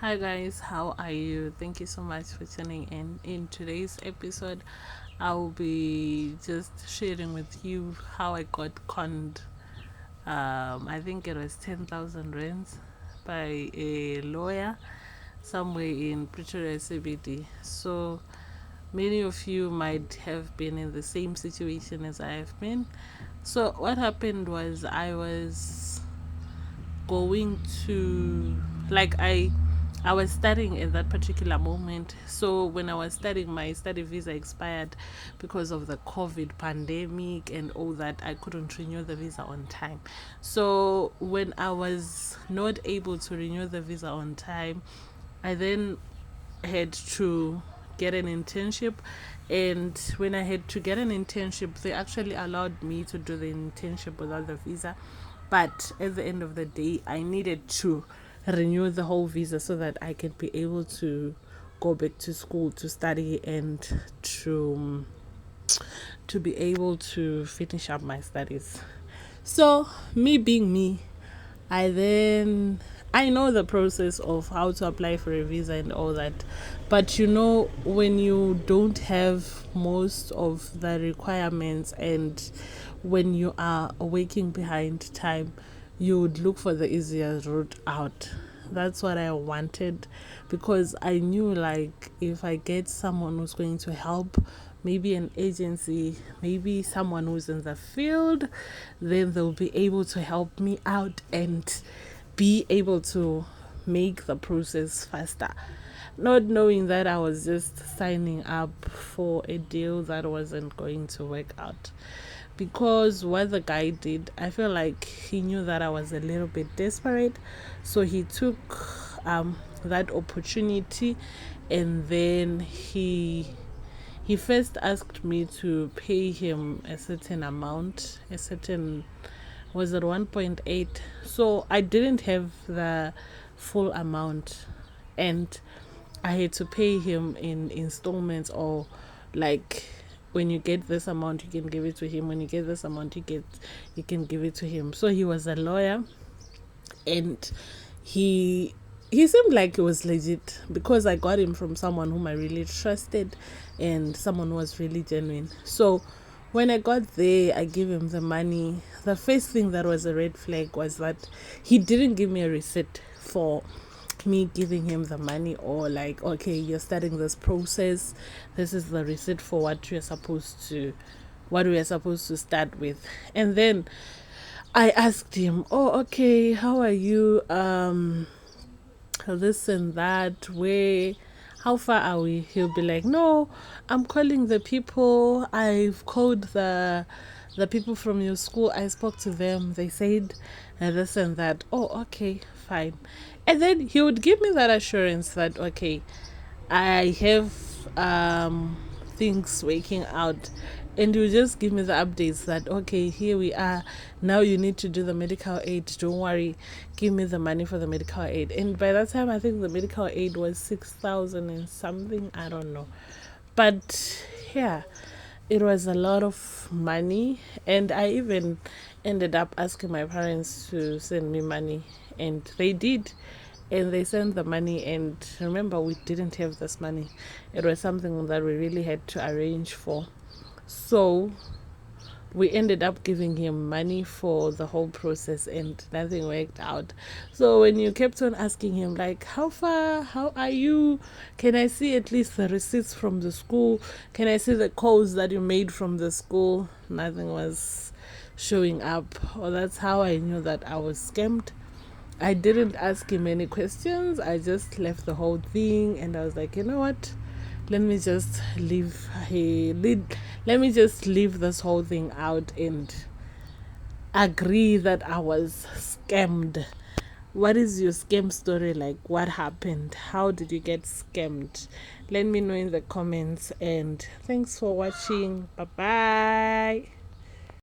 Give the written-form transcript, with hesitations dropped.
Hi guys, how are you? Thank you so much for tuning in. In today's episode, I will be just sharing with you how I got conned. I think it was 10,000 rands by a lawyer somewhere in Pretoria CBD. So many of you might have been in the same situation as I have been. So what happened was I was going to like I was studying at that particular moment. So when I was studying, my study visa expired because of the COVID pandemic and all that. I couldn't renew the visa on time. So when I was not able to renew the visa on time, I then had to get an internship. And when I had to get an internship, they actually allowed me to do the internship without the visa. But at the end of the day, I needed to renew the whole visa so that I can be able to go back to school to study and to to be able to finish up my studies. So, me being me, I then I know the process of how to apply for a visa and all that. But when you don't have most of the requirements and when you are working behind time, you would look for the easiest route out. That's what I wanted because I knew, like, if I get someone who's going to help, maybe an agency, maybe someone who's in the field, then they'll be able to help me out and be able to make the process faster. Not knowing that I was just signing up for a deal that wasn't going to work out. Because what the guy did, I feel like he knew that I was a little bit desperate. So he took that opportunity, and then he first asked me to pay him a certain amount, a certain, was it 1.8? So I didn't have the full amount, and I had to pay him in installments, or like, when you get this amount you can give it to him, when you get this amount you can give it to him. So he was a lawyer, and he seemed like he was legit because I got him from someone whom I really trusted and someone who was really genuine. So when I got there, I gave him the money. The first thing that was a red flag was that he didn't give me a receipt for me giving him the money, or like, okay, you're starting this process, this is the receipt for what we are supposed to start with. And then I asked him, oh, okay, how are you, this and that, where, how far are we? He'll be like, no, I'm calling the people, I've called the people from your school, I spoke to them, they said this and that. Oh, okay, fine. And then he would give me that assurance that, okay, I have things working out, and you just give me the updates that, okay, here we are, now you need to do the medical aid, don't worry, give me the money for the medical aid. And by that time I think the medical aid was 6,000 and something, I don't know. But yeah, it was a lot of money, and I even ended up asking my parents to send me money, and they did. And they sent the money, and remember, we didn't have this money. It was something that we really had to arrange for. So we ended up giving him money for the whole process, and nothing worked out. So when you kept on asking him, like, how far, how are you, can I see at least the receipts from the school, can I see the calls that you made from the school, nothing was showing up. Or that's how I knew that I was scammed. I didn't ask him any questions. I just left the whole thing, and I was like, you know what? Let me just let me just leave this whole thing out and agree that I was scammed. What is your scam story like? What happened? How did you get scammed? Let me know in the comments, and thanks for watching. Bye bye.